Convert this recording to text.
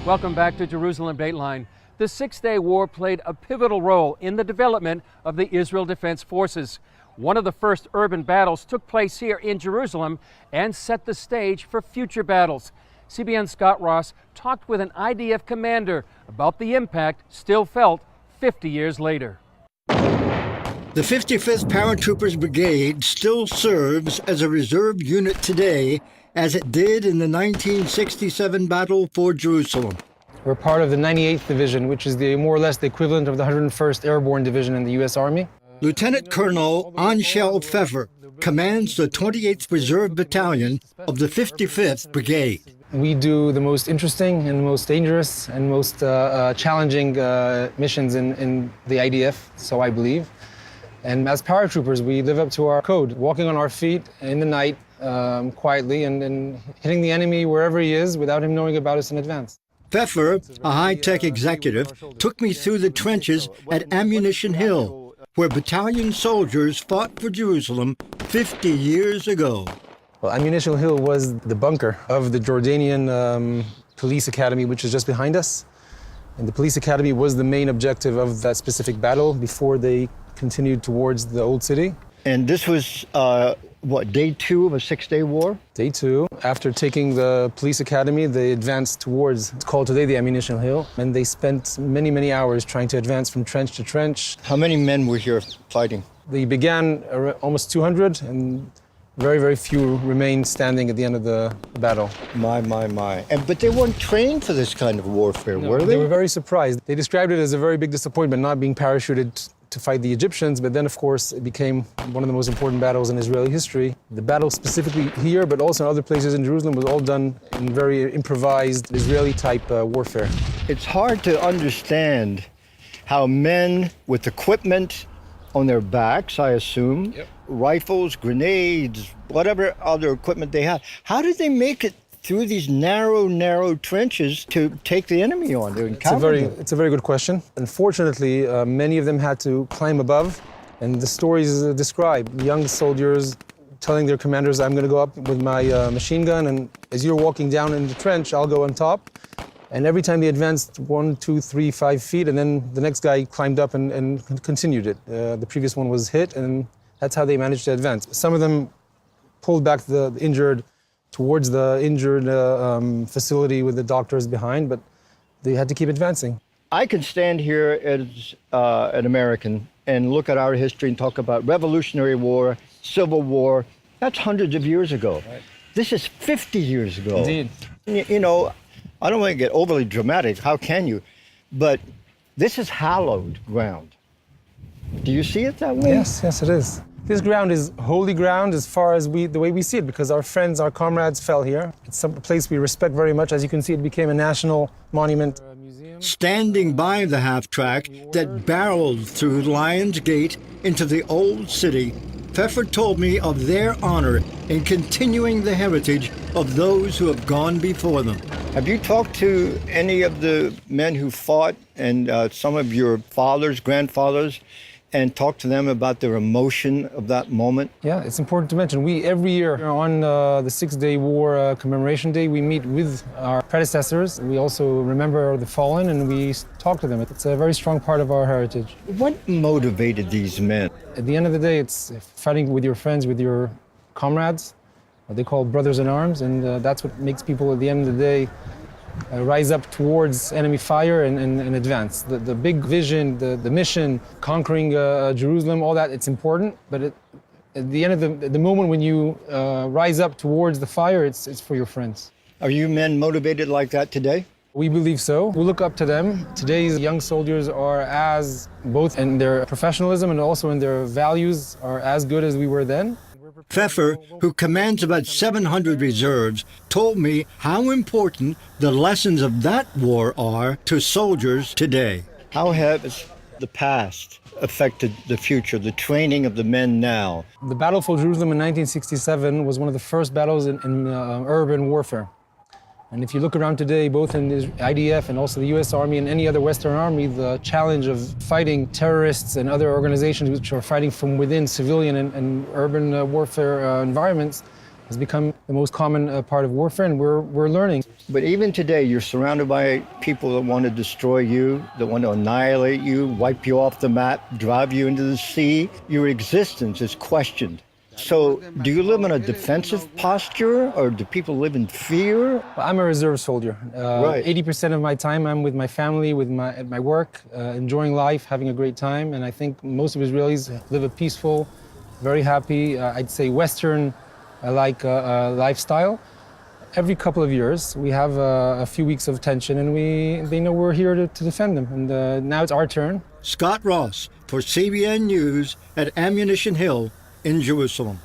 Welcome back to Jerusalem Dateline. The Six-Day War played a pivotal role in the development of the Israel Defense Forces. One of the first urban battles took place here in Jerusalem and set the stage for future battles. CBN's Scott Ross talked with an IDF commander about the impact still felt 50 years later. The 55th Paratroopers Brigade still serves as a reserve unit today, as it did in the 1967 battle for Jerusalem. We're part of the 98th Division, which is more or less the equivalent of the 101st Airborne Division in the U.S. Army. Lieutenant Colonel Anshel Pfeffer commands the 28th Reserve Battalion of the 55th Brigade. We do the most interesting and most dangerous and most challenging missions in the IDF, so I believe. And as paratroopers, we live up to our code, walking on our feet in the night quietly and hitting the enemy wherever he is without him knowing about us in advance. Pfeffer, a high-tech executive, took me through the trenches at Ammunition Hill, where battalion soldiers fought for Jerusalem 50 years ago. Well, Ammunition Hill was the bunker of the Jordanian police academy, which is just behind us. And the police academy was the main objective of that specific battle before they continued towards the old city. And this was, day 2 of a 6-day war? Day 2. After taking the police academy, they advanced towards, it's called today the Ammunition Hill, and they spent many, many hours trying to advance from trench to trench. How many men were here fighting? They began almost 200, and very, very few remained standing at the end of the battle. My. But they weren't trained for this kind of warfare, were they? They were very surprised. They described it as a very big disappointment not being parachuted to fight the Egyptians, but then, of course, it became one of the most important battles in Israeli history. The battle specifically here, but also in other places in Jerusalem, was all done in very improvised Israeli-type warfare. It's hard to understand how men with equipment on their backs, I assume, rifles, grenades, whatever other equipment they have, how did they make it through these narrow trenches to take the enemy on, to encounter them? It's a very good question. Unfortunately, many of them had to climb above, and the stories describe young soldiers telling their commanders, I'm going to go up with my machine gun, and as you're walking down in the trench, I'll go on top. And every time they advanced 1, 2, 3, 5 feet, and then the next guy climbed up and continued it. The previous one was hit, and that's how they managed to advance. Some of them pulled back the injured towards the injured facility with the doctors behind, but they had to keep advancing. I can stand here as an American and look at our history and talk about Revolutionary War, Civil War. That's hundreds of years ago. Right. This is 50 years ago. Indeed. You know, I don't want to get overly dramatic, how can you? But this is hallowed ground. Do you see it that way? Yes, it is. This ground is holy ground as far as the way we see it, because our friends, our comrades fell here. It's a place we respect very much. As you can see, it became a national monument. Standing by the half-track that barreled through Lion's Gate into the old city, Pfeffer told me of their honor in continuing the heritage of those who have gone before them. Have you talked to any of the men who fought and some of your fathers, grandfathers, and talk to them about their emotion of that moment? Yeah, it's important to mention. We, every year on the Six-Day War Commemoration Day, we meet with our predecessors. We also remember the fallen and we talk to them. It's a very strong part of our heritage. What motivated these men? At the end of the day, it's fighting with your friends, with your comrades, what they call brothers in arms, and that's what makes people at the end of the day rise up towards enemy fire and advance. The big vision, the mission, conquering Jerusalem, all that, it's important, but at the end of the moment when you rise up towards the fire, it's for your friends. Are you men motivated like that today? We believe so. We look up to them. Today's young soldiers are as, both in their professionalism and also in their values, are as good as we were then. Pfeffer, who commands about 700 reserves, told me how important the lessons of that war are to soldiers today. How has the past affected the future, the training of the men now? The Battle for Jerusalem in 1967 was one of the first battles in urban warfare. And if you look around today, both in the IDF and also the US Army and any other Western army, the challenge of fighting terrorists and other organizations which are fighting from within civilian and urban warfare environments has become the most common part of warfare, and we're learning. But even today, you're surrounded by people that want to destroy you, that want to annihilate you, wipe you off the map, drive you into the sea. Your existence is questioned. So do you live in a defensive posture, or do people live in fear? Well, I'm a reserve soldier. Right. 80% of my time I'm with my family, at my work, enjoying life, having a great time. And I think most of Israelis live a peaceful, very happy, I'd say Western-like lifestyle. Every couple of years, we have a few weeks of tension, and they know we're here to defend them. And now it's our turn. Scott Ross for CBN News at Ammunition Hill in Jerusalem.